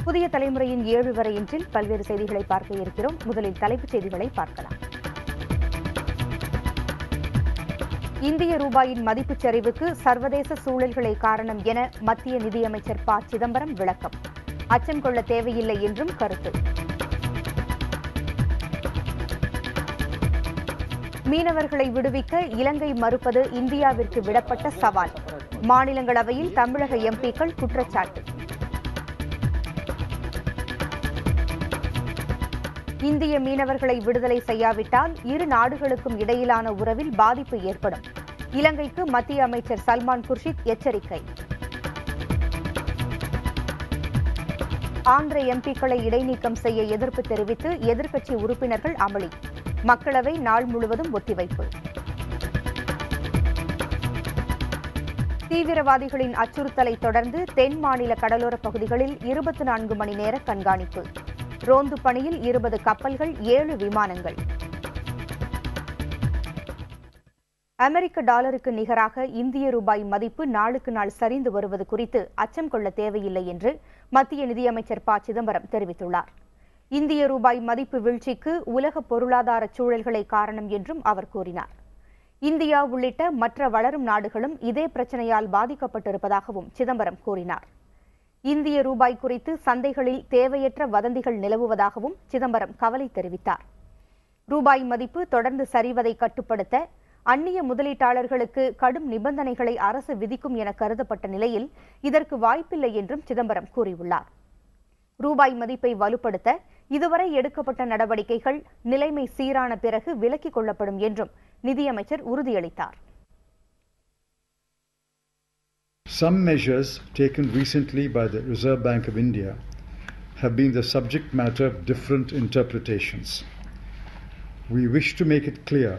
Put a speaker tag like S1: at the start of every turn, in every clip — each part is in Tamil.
S1: புதிய தலைமுறையின் 7 வரை இன்றில் பல்வேறு செய்திகளை பார்க்க இருக்கிறோம். முதலில் தலைப்புச் செய்திகளை பார்க்கலாம். இந்திய ரூபாயின் மதிப்புச் சரிவுக்கு சர்வதேச சூழல்களே காரணம் என மத்திய நிதியமைச்சர் ப. சிதம்பரம் விளக்கம். அச்சம் கொள்ள தேவையில்லை என்றும் கருத்து. மீனவர்களை விடுவிக்க இலங்கை மறுப்பது இந்தியாவிற்கு விடப்பட்ட சவால். மாநிலங்களவையில் தமிழக எம்பிக்கள் குற்றச்சாட்டு. இந்திய மீனவர்களை விடுதலை செய்யாவிட்டால் இரு நாடுகளுக்கும் இடையிலான உறவில் பாதிப்பு ஏற்படும். இலங்கைக்கு மத்திய அமைச்சர் சல்மான் குர்ஷித் எச்சரிக்கை. ஆந்திர எம்பிக்களை இடைநீக்கம் செய்ய எதிர்ப்பு தெரிவித்து எதிர்க்கட்சி உறுப்பினர்கள் அமளி. மக்களவை நாள் முழுவதும் ஒத்திவைப்பு. தீவிரவாதிகளின் அச்சுறுத்தலை தொடர்ந்து தென் மாநில கடலோர பகுதிகளில் 24 மணி நேர கண்காணிப்பு. ரோந்து பணியில் 20 கப்பல்கள், 7 விமானங்கள். அமெரிக்க டாலருக்கு நிகராக இந்திய ரூபாய் மதிப்பு நாளுக்கு நாள் சரிந்து வருவது குறித்து அச்சம் கொள்ள தேவையில்லை என்று மத்திய நிதியமைச்சர் ப. சிதம்பரம் தெரிவித்துள்ளார். இந்திய ரூபாய் மதிப்பு வீழ்ச்சிக்கு உலக பொருளாதார சூழல்களே காரணம் என்றும் அவர் கூறினார். இந்தியா உள்ளிட்ட மற்ற வளரும் நாடுகளும் இதே பிரச்சனையால் பாதிக்கப்பட்டிருப்பதாகவும் சிதம்பரம் கூறினார். இந்திய ரூபாய் குறித்து சந்தைகளில் தேவையற்ற வதந்திகள் நிலவுவதாகவும் சிதம்பரம் கவலை தெரிவித்தார். ரூபாய் மதிப்பு தொடர்ந்து சரிவதை கட்டுப்படுத்த அந்நிய முதலீட்டாளர்களுக்கு கடும் நிபந்தனைகளை அரசு விதிக்கும் என கருதப்பட்ட நிலையில் இதற்கு வாய்ப்பில்லை என்றும் சிதம்பரம் கூறியுள்ளார். ரூபாய் மதிப்பை வலுப்படுத்த இதுவரை எடுக்கப்பட்ட நடவடிக்கைகள் நிலைமை சீரான பிறகு விலக்கிக் கொள்ளப்படும் என்றும் நிதியமைச்சர் உறுதியளித்தார்.
S2: Some measures taken recently by the Reserve Bank of India have been the subject matter of different interpretations. We wish to make it clear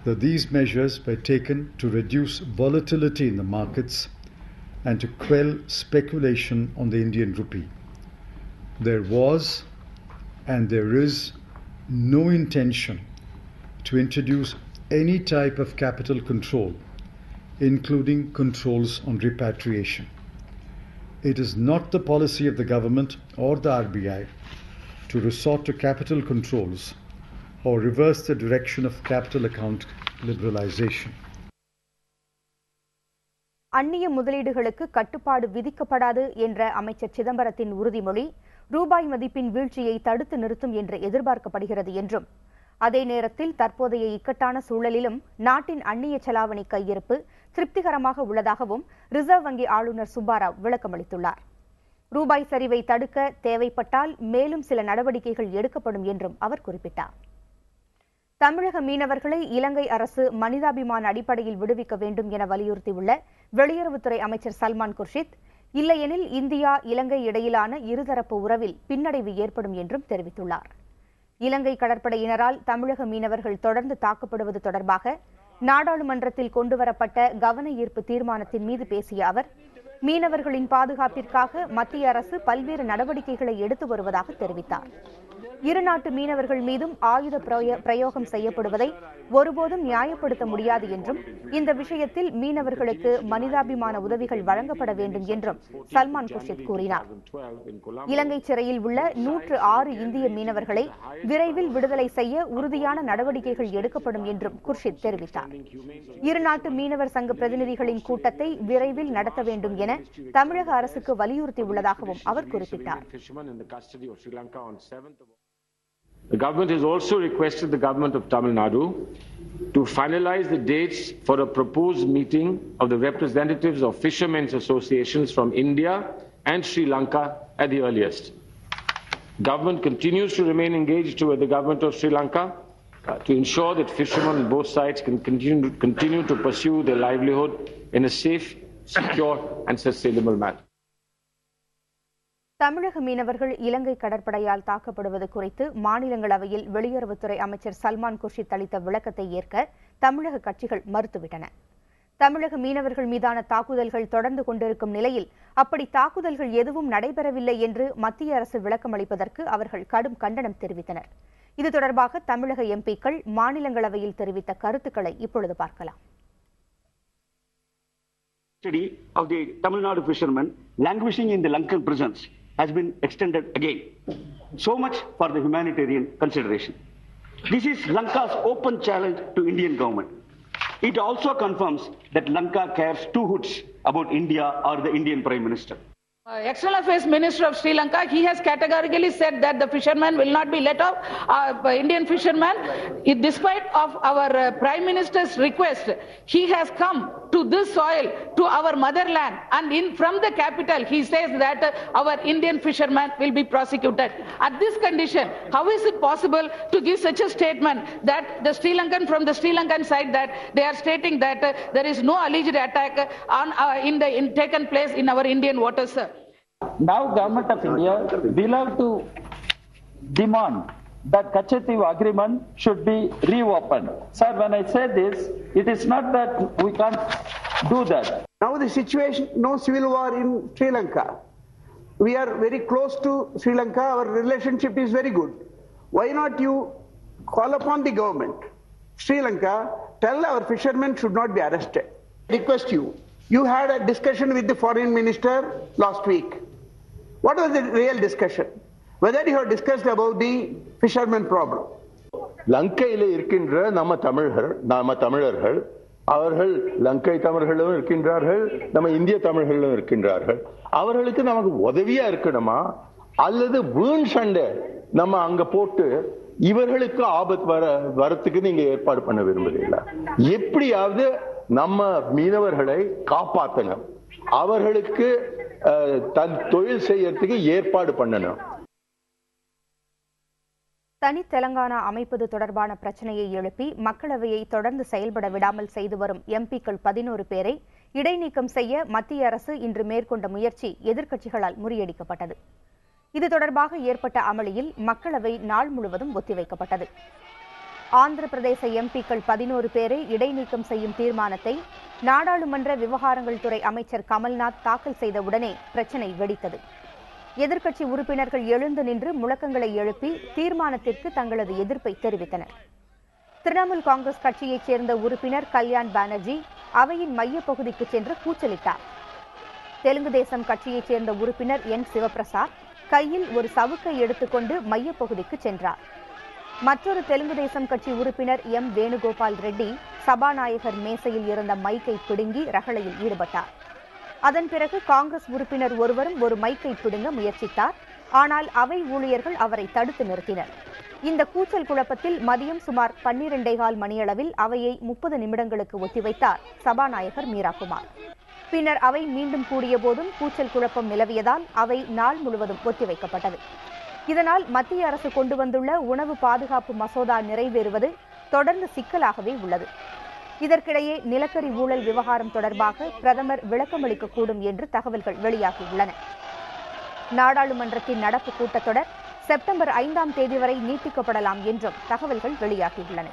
S2: that these measures were taken to reduce volatility in the markets and to quell speculation on the Indian rupee. There was and there is no intention to introduce any type of capital control, including controls on repatriation. It is not the policy of the government or the RBI to resort to capital controls or reverse the direction of capital account liberalization.
S1: அந்நிய முதலீடுகளுக்கு கட்டுப்பாடு விதிக்கப்படாது என்ற அமைச்சர் சிதம்பரத்தின் உறுதிமொழி ரூபாய் மதிப்பின் வீழ்ச்சியை தடுத்து நிறுத்தும் என்று எதிர்பார்க்கப்படுகிறது என்றும், அதே நேரத்தில் தற்போதைய இக்கட்டான சூழலிலும் நாட்டின் அந்நிய செலாவணி கையிருப்பு திருப்திகரமாக உள்ளதாகவும் ரிசர்வ் வங்கி ஆளுநர் சுப்பாராவ் விளக்கமளித்துள்ளார். ரூபாய் சரிவை தடுக்க தேவைப்பட்டால் மேலும் சில நடவடிக்கைகள் எடுக்கப்படும் என்றும் அவர் குறிப்பிட்டார். தமிழக மீனவர்களை இலங்கை அரசு மனிதாபிமான அடிப்படையில் விடுவிக்க வேண்டும் என வலியுறுத்தியுள்ள வெளியுறவுத்துறை அமைச்சர் சல்மான் குர்ஷித், இல்லையெனில் இந்தியா இலங்கை இடையிலான இருதரப்பு உறவில் பின்னடைவு ஏற்படும் என்றும் தெரிவித்துள்ளார். இலங்கை கடற்படையினரால் தமிழக மீனவர்கள் தொடர்ந்து தாக்கப்படுவது தொடர்பாக நாடாளுமன்றத்தில் கொண்டுவரப்பட்ட கவன ஈர்ப்பு தீர்மானத்தின் மீது பேசிய அவர், மீனவர்களின் பாதுகாப்பிற்காக மத்திய அரசு பல்வேறு நடவடிக்கைகளை எடுத்து வருவதாக தெரிவித்தார். இருநாட்டு மீனவர்கள் மீதும் ஆயுத பிரயோகம் செய்யப்படுவதை ஒருபோதும் நியாயப்படுத்த முடியாது என்றும், இந்த விஷயத்தில் மீனவர்களுக்கு மனிதாபிமான உதவிகள் வழங்கப்பட வேண்டும் என்றும் சல்மான் குர்ஷித் கூறினார். இலங்கை சிறையில் உள்ள 106 இந்திய மீனவர்களை விரைவில் விடுதலை செய்ய உறுதியான நடவடிக்கைகள் எடுக்கப்படும் என்றும் குர்ஷித் தெரிவித்தார். இருநாட்டு மீனவர் சங்க பிரதிநிதிகளின் கூட்டத்தை விரைவில் நடத்த வேண்டும் என தமிழக அரசுக்கு வலியுறுத்தியுள்ளதாகவும் அவர் குறிப்பிட்டார்.
S3: The government has also requested the government of Tamil Nadu to finalize the dates for a proposed meeting of the representatives of fishermen's associations from India and Sri Lanka at the earliest. Government continues to remain engaged with the government of Sri Lanka to ensure that fishermen on both sides can continue to pursue their livelihood in a safe, secure and sustainable manner.
S1: தமிழக மீனவர்கள் இலங்கை கடற்படையால் தாக்கப்படுவது குறித்து மாநிலங்களவையில் வெளியுறவுத்துறை அமைச்சர் சல்மான் குர்ஷித் அளித்த விளக்கத்தை ஏற்க தமிழக கட்சிகள் மறுத்துவிட்டன. தமிழக மீனவர்கள் மீதான தாக்குதல்கள் தொடர்ந்து கொண்டிருக்கும் நிலையில் அப்படி தாக்குதல்கள் எதுவும் நடைபெறவில்லை என்று மத்திய அரசு விளக்கமளிப்பதற்கு அவர்கள் கடும் கண்டனம் தெரிவித்தனர். இது தொடர்பாக தமிழக எம்பிக்கள் மாநிலங்களவையில் தெரிவித்த கருத்துக்களை இப்பொழுது பார்க்கலாம்.
S4: Of the Tamil Nadu fishermen languishing in the Lankan prisons has been extended again. So much for the humanitarian consideration. This is Lanka's open challenge to Indian government. It also confirms that Lanka cares two hoots about India or the Indian Prime Minister.
S5: External Affairs Minister of Sri Lanka, he has categorically said that the fishermen will not be let off, Indian fishermen. Despite of our Prime Minister's request, he has come to this soil, to our motherland, and from the capital, he says that our Indian fishermen will be prosecuted. At this condition, how is it possible to give such a statement that the Sri Lankan, from the Sri Lankan side, that they are stating that there is no alleged attack on taken place in our Indian waters, sir?
S6: Now Government of India will have to demand that Kachetiv agreement should be reopened. Sir, when I say this, it is not that we can't do that.
S7: Now the situation, no civil war in Sri Lanka. We are very close to Sri Lanka, our relationship is very good. Why not you call upon the government, Sri Lanka, tell our fishermen should not be arrested. Request you. You had a discussion with the foreign minister last week. What was the real discussion? Whether you have discussed about the fishermen problem?
S8: லங்கையில் இருக்கின்ற நம்ம தமிழர்கள் அவர்கள் லங்கை தமிழர்களும் இருக்கின்றார்கள், நம்ம இந்திய தமிழர்களும் இருக்கின்றார்கள். அவர்களுக்கு நமக்கு உதவியா இருக்கணுமா அல்லது வீண் சண்டை நம்ம அங்க போட்டு இவர்களுக்கு ஆபத்து வரத்துக்கு நீங்க ஏற்பாடு பண்ண விரும்புறீங்களா? எப்படியாவது நம்ம மீனவர்களை காப்பாற்றணும், அவர்களுக்கு தன் தொழில் செய்யறதுக்கு ஏற்பாடு பண்ணணும்.
S1: தனி தெலங்கானா அமைப்பது தொடர்பான பிரச்சனையை எழுப்பி மக்களவையை தொடர்ந்து செயல்பட விடாமல் செய்து வரும் எம்பிக்கள் 11 பேரை இடைநீக்கம் செய்ய மத்திய அரசு இன்று மேற்கொண்ட முயற்சி எதிர்க்கட்சிகளால் முறியடிக்கப்பட்டது. இது தொடர்பாக ஏற்பட்ட அமளியில் மக்களவை நாள் முழுவதும் ஒத்திவைக்கப்பட்டது. ஆந்திர பிரதேச எம்பிக்கள் 11 பேரை இடைநீக்கம் செய்யும் தீர்மானத்தை நாடாளுமன்ற விவகாரங்கள் துறை அமைச்சர் கமல்நாத் தாக்கல் செய்தவுடனே பிரச்சினை வெடித்தது. எதிர்க்கட்சி உறுப்பினர்கள் எழுந்து நின்று முழக்கங்களை எழுப்பி தீர்மானத்திற்கு தங்களது எதிர்ப்பை தெரிவித்தனர். திரிணாமுல் காங்கிரஸ் கட்சியைச் சேர்ந்த உறுப்பினர் கல்யாண் பானர்ஜி அவையின் மையப்பகுதிக்கு சென்று கூச்சலிட்டார். தெலுங்கு தேசம் கட்சியைச் சேர்ந்த உறுப்பினர் என் சிவபிரசாத் கையில் ஒரு சவுக்கை எடுத்துக்கொண்டு மையப்பகுதிக்கு சென்றார். மற்றொரு தெலுங்கு தேசம் கட்சி உறுப்பினர் எம் வேணுகோபால் ரெட்டி சபாநாயகர் மேசையில் இருந்த மைக்கை பிடுங்கி ரகளையில் ஈடுபட்டார். அதன் பிறகு காங்கிரஸ் உறுப்பினர் ஒருவரும் ஒரு மைக்கை பிடுங்க முயற்சித்தார். ஆனால் அவை ஊழியர்கள் அவரை தடுத்து நிறுத்தினர். இந்த கூச்சல் குழப்பத்தில் மதியம் சுமார் 12:15 மணியளவில் அவையை 30 நிமிடங்களுக்கு ஒத்திவைத்தார் சபாநாயகர் மீராகுமார். பின்னர் அவை மீண்டும் கூடிய போதும் கூச்சல் குழப்பம் நிலவியதால் அவை நாள் முழுவதும் ஒத்திவைக்கப்பட்டது. இதனால் மத்திய அரசு கொண்டு வந்துள்ள உணவு பாதுகாப்பு மசோதா நிறைவேறுவது தொடர்ந்து சிக்கலாகவே உள்ளது. இதற்கிடையே நிலக்கரி ஊழல் விவகாரம் தொடர்பாக பிரதமர் விளக்கமளிக்கக்கூடும் என்று தகவல்கள் வெளியாகியுள்ளன. நாடாளுமன்றத்தின் நடப்பு கூட்டத்தொடர் செப்டம்பர் 5ஆம் தேதி வரை நீட்டிக்கப்படலாம் என்றும் தகவல்கள் வெளியாகியுள்ளன.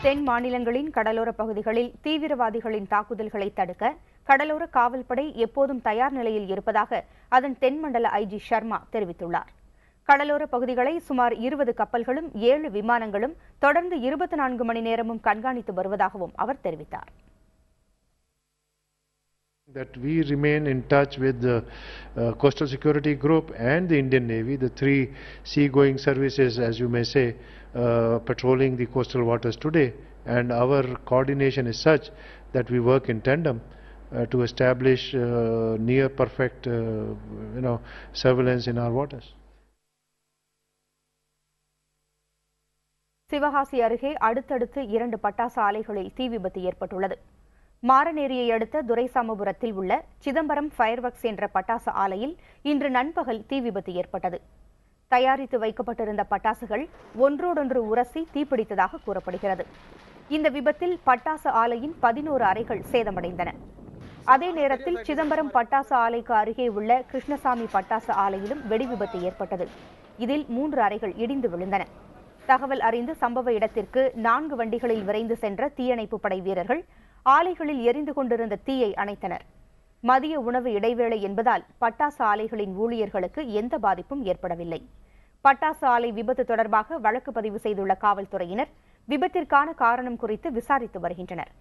S1: தென் மாநிலங்களின் கடலோர பகுதிகளில் தீவிரவாதிகளின் தாக்குதல்களை தடுக்க கடலோர காவல்படை எப்போதும் தயார் நிலையில் இருப்பதாக அதன் தென்மண்டல ஐஜி சர்மா தெரிவித்துள்ளார். கடலோர பகுதிகளை சுமார் 20 கப்பல்களும் 7 விமானங்களும் தொடர்ந்து 24 மணி நேரமும் கண்காணித்து வருவதாகவும் அவர் தெரிவித்தார்.
S9: That we remain in touch with the Coastal Security Group and the Indian Navy, the 3 seagoing services, as you may say, patrolling the coastal waters today, and our coordination is such that we work in tandem to establish near perfect surveillance in our waters.
S1: Sivakasi அருகே அடுத்தடுத்து 2 பட்டாசு ஆலைகளில் தீ விபத்து ஏற்பட்டுள்ளது. மாரநேரியை அடுத்த துரைசாமபுரத்தில் உள்ள சிதம்பரம் ஃபயர்வர்க்ஸ் என்ற பட்டாசு ஆலையில் இன்று நண்பகல் தீ விபத்து ஏற்பட்டது. தயாரித்து வைக்கப்பட்டிருந்த பட்டாசுகள் ஒன்றோடொன்று உரசி தீப்பிடித்ததாக கூறப்படுகிறது. இந்த விபத்தில் பட்டாசு ஆலையின் 11 அறைகள் சேதமடைந்தன. அதே நேரத்தில் சிதம்பரம் பட்டாசு ஆலைக்கு அருகே உள்ள கிருஷ்ணசாமி பட்டாசு ஆலையிலும் வெடி விபத்து ஏற்பட்டது. இதில் 3 அறைகள் இடிந்து விழுந்தன. தகவல் அறிந்து சம்பவ இடத்திற்கு 4 வண்டிகளில் விரைந்து சென்ற தீயணைப்பு படை வீரர்கள் ஆலைகளில் எரிந்து கொண்டிருந்த தீயை அணைத்தனர். மதிய உணவு இடைவேளை என்பதால் பட்டாசு ஆலைகளின் ஊழியர்களுக்கு எந்த பாதிப்பும் ஏற்படவில்லை. பட்டாசு ஆலை விபத்து தொடர்பாக வழக்கு பதிவு செய்துள்ள காவல்துறையினர் விபத்திற்கான காரணம் குறித்து விசாரித்து வருகின்றனர்.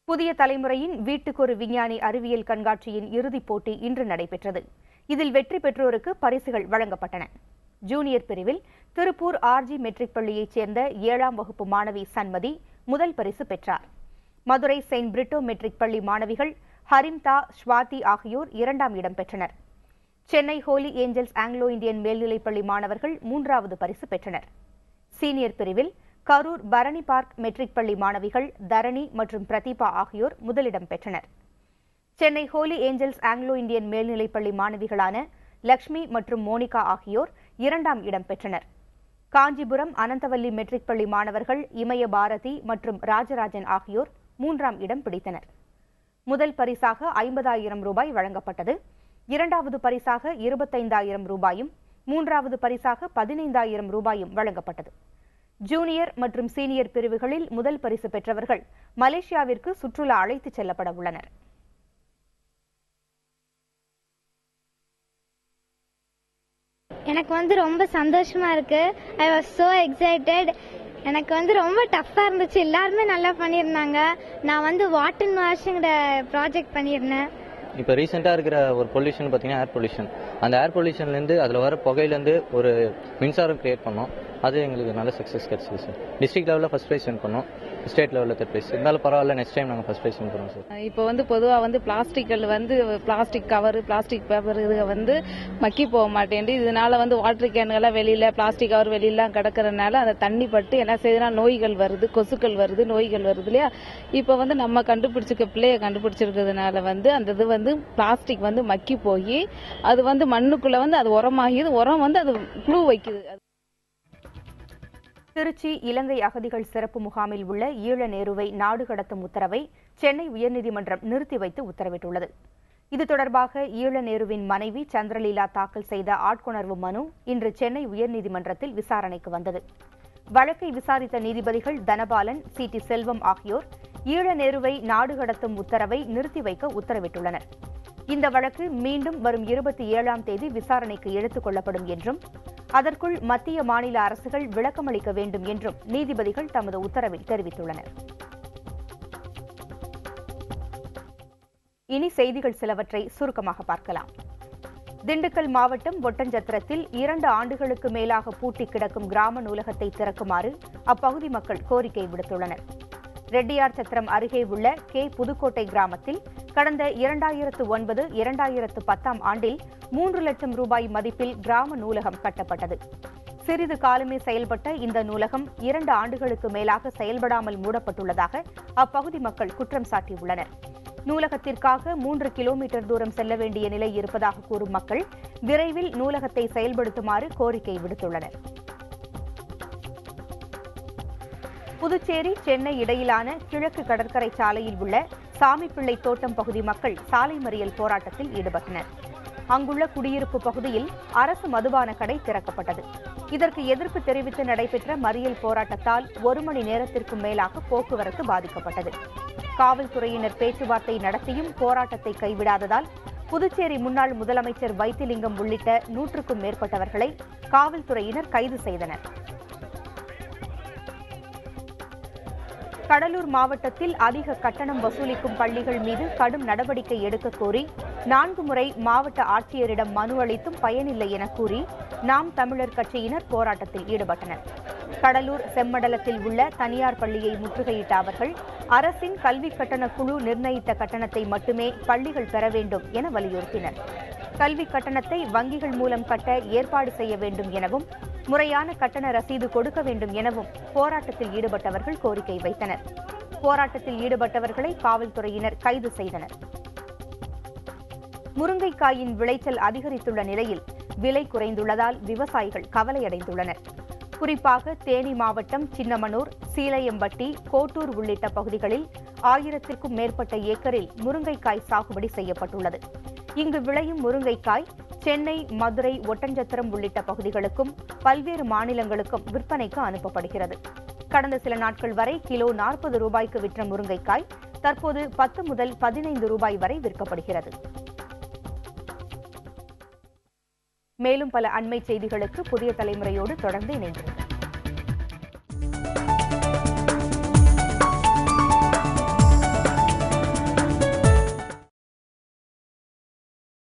S1: புதிய தலைமுறையின் வீட்டுக்கொரு விஞ்ஞானி அறிவியல் கண்காட்சியின் இறுதிப் போட்டி இன்று நடைபெற்றது. இதில் வெற்றி பெற்றோருக்கு பரிசுகள் வழங்கப்பட்டன. ஜூனியர் பிரிவில் திருப்பூர் ஆர்ஜி மெட்ரிக் பள்ளியைச் சேர்ந்த 7ஆம் வகுப்பு மாணவி சண்மதி முதல் பரிசு பெற்றார். மதுரை செயின்ட் பிரிட்டோ மெட்ரிக் பள்ளி மாணவிகள் ஹரிம்தா, ஸ்வாதி ஆகியோர் 2ஆம் இடம் பெற்றனர். Chennai Holy Angels Anglo Indian மேல்நிலைப்பள்ளி மாணவர்கள் 3வது பரிசு பெற்றனர். சீனியர் பிரிவில் கரூர் பரணி பார்க் மெட்ரிக் பள்ளி மாணவிகள் தரணி மற்றும் பிரதீபா ஆகியோர் முதலிடம் பெற்றனர். Chennai Holy Angels Anglo Indian மேல்நிலைப்பள்ளி மாணவிகளான லக்ஷ்மி மற்றும் மோனிகா ஆகியோர் 2ஆம் இடம் பெற்றனர். காஞ்சிபுரம் அனந்தவல்லி மெட்ரிக் பள்ளி மாணவர்கள் இமய பாரதி மற்றும் ராஜராஜன் ஆகியோர் 3ஆம் இடம் பிடித்தனர். முதல் பரிசாக 50,000 ரூபாய் வழங்கப்பட்டது. 2வது பரிசாக 25,000 ரூபாயும் 3வது பரிசாக 15,000 ரூபாயும் வழங்கப்பட்டது. ஜூனியர் மற்றும் சீனியர் பிரிவுகளில் முதல் பரிசு பெற்றவர்கள் மலேசியாவிற்கு சுற்றுலா அழைத்துச் செல்லப்பட உள்ளனர்.
S10: எனக்கு ரொம்ப சந்தோஷமா இருக்கு. I was so excited. எனக்கு ரொம்ப டஃப்பா இருந்துச்சு. எல்லாருமே நல்லா பண்ணியிருந்தாங்க. நான் வாட்டர் வாஷிங்கிற ப்ராஜெக்ட் பண்ணியிருந்தேன்.
S11: இப்போ ரீசெண்டாக இருக்கிற ஒரு பொல்யூஷன் பார்த்தீங்கன்னா ஏர் பொல்யூஷன். அந்த ஏர் பொல்யூஷன்லேருந்து அதில் வர புகையிலேருந்து ஒரு மின்சாரம் கிரியேட் பண்ணோம். அது எங்களுக்கு நல்ல சக்ஸஸ் கிடச்சிது சார். டிஸ்ட்ரிக்ட் லெவலில் ஃபர்ஸ்ட் ப்ரைஸ் வின் பண்ணோம், ஸ்டேட் லெவலில் தேர்ட் ப்ரைஸ். இருந்தாலும் பரவாயில்ல, நெக்ஸ்ட் டைம் நாங்கள் ஃபர்ஸ்ட் ப்ரைஸ் வின் பண்ணுவோம் சார்.
S5: இப்போ பொதுவாக பிளாஸ்டிக்கள் பிளாஸ்டிக் கவர், பிளாஸ்டிக் பேப்பர் இது மக்கி போக மாட்டேங்குது. இதனால வாட்டர் கேன்கள்லாம் வெளியில் பிளாஸ்டிக் கவர் வெளியிலாம் கிடக்கிறதுனால அந்த தண்ணி பட்டு என்ன செய்யுதுன்னா நோய்கள் வருது, கொசுக்கள் வருது, நோய்கள் வருது இல்லையா. இப்போ நம்ம பிள்ளைய கண்டுபிடிச்சிருக்கிறதுனால அந்த பிளாஸ்டிக் மக்கி போய் அது மண்ணுக்குள்ள அது உரமாகிது. உரம் அது புழு வைக்குது.
S1: திருச்சி இலங்கை அகதிகள் சிறப்பு முகாமில் உள்ள ஈழ நேருவை நாடு கடத்தும் உத்தரவை சென்னை உயர்நீதிமன்றம் நிறுத்தி வைத்து உத்தரவிட்டுள்ளது. இது தொடர்பாக ஈழ நேருவின் மனைவி சந்திரலீலா தாக்கல் செய்த ஆட்கொணர்வு மனு இன்று சென்னை உயர்நீதிமன்றத்தில் விசாரணைக்கு வந்தது. வழக்கை விசாரித்த நீதிபதிகள் தனபாலன், சி.டி. செல்வம் ஆகியோர் ஈழ நேருவை நாடு கடத்தும் உத்தரவை நிறுத்தி வைக்க உத்தரவிட்டுள்ளனர். இந்த வழக்கு மீண்டும் வரும் 27ஆம் தேதி விசாரணைக்கு எடுத்துக் கொள்ளப்படும் என்றும் அதற்குள் மத்திய மாநில அரசுகள் விளக்கமளிக்க வேண்டும் என்றும் நீதிபதிகள் தமது உத்தரவில் தெரிவித்துள்ளனர். இனி செய்திகள் சிலவற்றை சுருக்கமாக பார்க்கலாம். திண்டுக்கல் மாவட்டம் ஒட்டஞ்சத்திரத்தில் 2 ஆண்டுகளுக்கு மேலாக பூட்டி கிடக்கும் கிராம நூலகத்தை திறக்குமாறு அப்பகுதி மக்கள் கோரிக்கை விடுத்துள்ளனர். ரெட்டியார் சத்திரம் அருகே உள்ள கே. புதுக்கோட்டை கிராமத்தில் கடந்த 2009-2010 ஆண்டில் 3 லட்சம் ரூபாய் மதிப்பில் கிராம நூலகம் கட்டப்பட்டது. சிறிது காலமே செயல்பட்ட இந்த நூலகம் 2 ஆண்டுகளுக்கு மேலாக செயல்படாமல் மூடப்பட்டுள்ளதாக அப்பகுதி மக்கள் குற்றம் சாட்டியுள்ளனர். நூலகத்திற்காக 3 கிலோமீட்டர் தூரம் செல்ல வேண்டிய நிலை இருப்பதாக கூறும் மக்கள் விரைவில் நூலகத்தை செயல்படுத்துமாறு கோரிக்கை விடுத்துள்ளனர். புதுச்சேரி சென்னை இடையிலான கிழக்கு கடற்கரை சாலையில் உள்ள சாமிப்பிள்ளை தோட்டம் பகுதி மக்கள் சாலை மறியல் போராட்டத்தில் ஈடுபட்டனர். அங்குள்ள குடியிருப்பு பகுதியில் அரசு மதுபான கடை திறக்கப்பட்டது. இதற்கு எதிர்ப்பு தெரிவித்து நடைபெற்ற மறியல் போராட்டத்தால் 1 மணி நேரத்திற்கும் மேலாக போக்குவரத்து பாதிக்கப்பட்டது. காவல்துறையினர் பேச்சுவார்த்தை நடத்தியும் போராட்டத்தை கைவிடாததால் புதுச்சேரி முன்னாள் முதலமைச்சர் வைத்திலிங்கம் உள்ளிட்ட 100க்கும் மேற்பட்டவர்களை காவல்துறையினர் கைது செய்தனர். கடலூர் மாவட்டத்தில் அதிக கட்டணம் வசூலிக்கும் பள்ளிகள் மீது கடும் நடவடிக்கை எடுக்க கோரி 4 முறை மாவட்ட ஆட்சியரிடம் மனு அளித்தும் பயனில்லை என கூறி நாம் தமிழர் கட்சியினர் போராட்டத்தில் ஈடுபட்டனர். கடலூர் செம்மடலத்தில் உள்ள தனியார் பள்ளியை முற்றுகையிட்ட அவர்கள் அரசின் கல்விக் கட்டண குழு நிர்ணயித்த கட்டணத்தை மட்டுமே பள்ளிகள் பெற வேண்டும் என வலியுறுத்தினர். கல்விக் கட்டணத்தை வங்கிகள் மூலம் கட்ட ஏற்பாடு செய்ய வேண்டும் எனவும் முறையான கட்டண ரசீது கொடுக்க வேண்டும் எனவும் போராட்டத்தில் ஈடுபட்டவர்கள் கோரிக்கை வைத்தனர். போராட்டத்தில் ஈடுபட்டவர்களை காவல்துறையினர் கைது செய்தனர். முருங்கைக்காயின் விளைச்சல் அதிகரித்துள்ள நிலையில் விலை குறைந்துள்ளதால் விவசாயிகள் கவலையடைந்துள்ளனர். குறிப்பாக தேனி மாவட்டம் சின்னமனூர், சீலையம்பட்டி, கோட்டூர் உள்ளிட்ட பகுதிகளில் 1000க்கும் மேற்பட்ட ஏக்கரில் முருங்கைக்காய் சாகுபடி செய்யப்பட்டுள்ளது. இங்கு விளையும் முருங்கைக்காய் சென்னை, மதுரை, ஒட்டஞ்சத்திரம் உள்ளிட்ட பகுதிகளுக்கும் பல்வேறு மாநிலங்களுக்கும் விற்பனைக்கு அனுப்பப்படுகிறது. கடந்த சில நாட்கள் வரை கிலோ 40 ரூபாய்க்கு விற்ற முருங்கைக்காய் தற்போது 10 முதல் 15 ரூபாய் வரை விற்கப்படுகிறது. மேலும் பல அண்மை செய்திகளுக்கு புதிய தலைமுறையோடு தொடர்ந்து இணைந்திருக்கிறது.